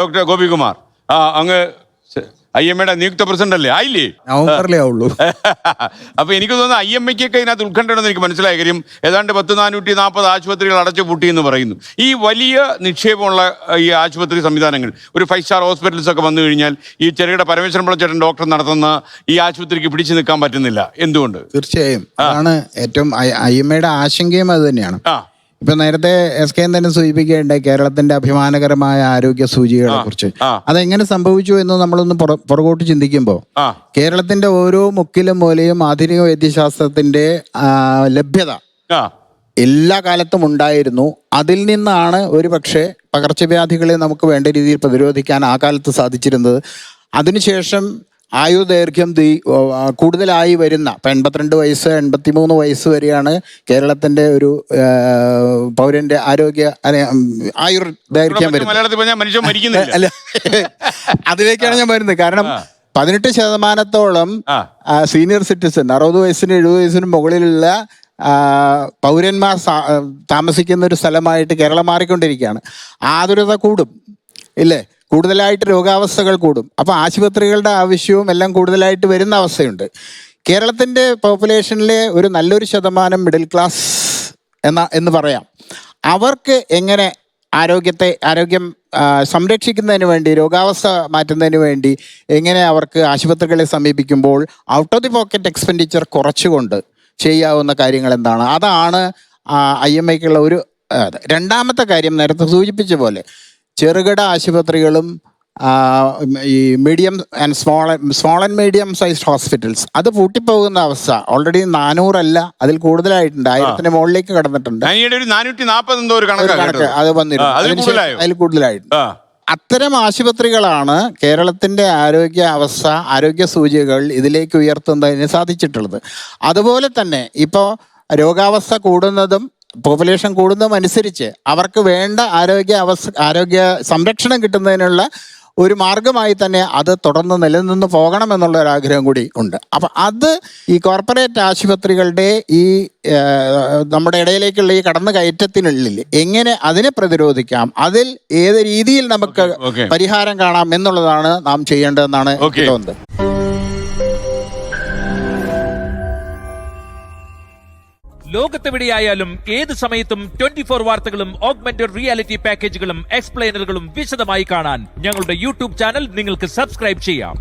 Doctor Gopikumar, അങ്ങ് IMAയുടെ നിയുക്ത president അല്ലേ? ആയില്ലേ? നവംബറിലേ ആവുള്ളൂ. അപ്പൊ എനിക്ക് തോന്നുന്നു IMAക്കൊക്കെ ഇതിനകത്ത് ഉത്കണ്ഠയുണ്ടെന്ന് എനിക്ക് മനസ്സിലായ കാര്യം. ഏതാണ്ട് 440 ആശുപത്രികൾ അടച്ചു പൂട്ടി എന്ന് പറയുന്നു. ഈ വലിയ നിക്ഷേപമുള്ള ഈ ആശുപത്രി സംവിധാനങ്ങൾ, ഒരു 5 സ്റ്റാർ ഹോസ്പിറ്റൽസ് ഒക്കെ വന്നു കഴിഞ്ഞാൽ ഈ ചെറുകിട പരമേശ്വരൻ പിള്ളച്ചേട്ടൻ ഡോക്ടർ നടത്തുന്ന ഈ ആശുപത്രിക്ക് പിടിച്ചു നിൽക്കാൻ പറ്റുന്നില്ല. എന്തുകൊണ്ട്? തീർച്ചയായും അതാണ് ഏറ്റവും IMAയുടെ ആശങ്കയും അത് തന്നെയാണ്. ഇപ്പൊ നേരത്തെ SK തന്നെ സൂചിപ്പിക്കുകയുണ്ടായി കേരളത്തിന്റെ അഭിമാനകരമായ ആരോഗ്യ സൂചികകളെ കുറിച്ച്. അതെങ്ങനെ സംഭവിച്ചു എന്ന് നമ്മളൊന്ന് പുറകോട്ട് ചിന്തിക്കുമ്പോൾ കേരളത്തിന്റെ ഓരോ മുക്കിലും മൂലയും ആധുനിക വൈദ്യശാസ്ത്രത്തിന്റെ ലഭ്യത എല്ലാ കാലത്തും ഉണ്ടായിരുന്നു. അതിൽ നിന്നാണ് ഒരു പക്ഷേ പകർച്ചവ്യാധികളെ നമുക്ക് വേണ്ട രീതിയിൽ പ്രതിരോധിക്കാൻ ആ കാലത്ത് സാധിച്ചിരുന്നത്. അതിനുശേഷം ആയുർദൈർഘ്യം കൂടുതലായി വരുന്ന ഇപ്പം 82 വയസ്സ് 83 വയസ്സ് വരെയാണ് കേരളത്തിന്റെ ഒരു പൗരന്റെ ആയുർദൈർഘ്യം വരുന്നത്. അല്ല, അതിലേക്കാണ് ഞാൻ വരുന്നത്. കാരണം 18% സീനിയർ സിറ്റിസൺ, 60 വയസ്സിനും 70 വയസ്സിനും മുകളിലുള്ള പൗരന്മാർ താമസിക്കുന്ന ഒരു സ്ഥലമായിട്ട് കേരളം മാറിക്കൊണ്ടിരിക്കുകയാണ്. ആതുരത കൂടും ഇല്ലേ, കൂടുതലായിട്ട് രോഗാവസ്ഥകൾ കൂടും. അപ്പോൾ ആശുപത്രികളുടെ ആവശ്യവും എല്ലാം കൂടുതലായിട്ട് വരുന്ന അവസ്ഥയുണ്ട്. കേരളത്തിൻ്റെ പോപ്പുലേഷനിലെ ഒരു നല്ലൊരു ശതമാനം മിഡിൽ ക്ലാസ് എന്ന് പറയാം. അവർക്ക് എങ്ങനെ ആരോഗ്യം സംരക്ഷിക്കുന്നതിന് വേണ്ടി, രോഗാവസ്ഥ മാറ്റുന്നതിന് വേണ്ടി എങ്ങനെ അവർക്ക് ആശുപത്രികളെ സമീപിക്കുമ്പോൾ out of the pocket expenditure കുറച്ചുകൊണ്ട് ചെയ്യാവുന്ന കാര്യങ്ങൾ എന്താണ്? അതാണ് IMAക്കുള്ള ഒരു രണ്ടാമത്തെ കാര്യം. നേരത്തെ സൂചിപ്പിച്ച പോലെ ചെറുകിട ആശുപത്രികളും ഈ medium and small and medium sized hospitals അത് പൂട്ടിപ്പോകുന്ന അവസ്ഥ ഓൾറെഡി 400 അല്ല, അതിൽ കൂടുതലായിട്ടുണ്ട്. 1000-ന് മുകളിലേക്ക് കടന്നിട്ടുണ്ട്. അത് വന്നിരുന്നു, അതിൽ കൂടുതലായിട്ടുണ്ട്. അത്തരം ആശുപത്രികളാണ് കേരളത്തിന്റെ ആരോഗ്യ സൂചികകൾ ഇതിലേക്ക് ഉയർത്തുന്നതിന് സാധിച്ചിട്ടുള്ളത്. അതുപോലെ തന്നെ ഇപ്പോൾ രോഗാവസ്ഥ കൂടുന്നതും പോപ്പുലേഷൻ കൂടുന്നതും അനുസരിച്ച് അവർക്ക് വേണ്ട ആരോഗ്യ സംരക്ഷണം കിട്ടുന്നതിനുള്ള ഒരു മാർഗമായി തന്നെ അത് തുടർന്ന് നിലനിന്ന് പോകണമെന്നുള്ള ഒരു ആഗ്രഹം കൂടി ഉണ്ട്. അപ്പം അത് ഈ കോർപ്പറേറ്റ് ആശുപത്രികളുടെ ഈ നമ്മുടെ ഇടയിലേക്കുള്ള ഈ കടന്നു കയറ്റത്തിനുള്ളിൽ എങ്ങനെ അതിനെ പ്രതിരോധിക്കാം, അതിൽ ഏത് രീതിയിൽ നമുക്ക് പരിഹാരം കാണാം എന്നുള്ളതാണ് നാം ചെയ്യേണ്ടതെന്നാണ് എനിക്ക് തോന്നുന്നത്. ലോകത്തെവിടെയായാലും ഏത് സമയത്തും 24 വാർത്തകളും ഓഗ്മെന്റഡ് റിയാലിറ്റി പാക്കേജുകളും എക്സ്പ്ലെയിനറുകളും വിശദമായി കാണാൻ ഞങ്ങളുടെ YouTube ചാനൽ നിങ്ങൾക്ക് സബ്സ്ക്രൈബ് ചെയ്യാം.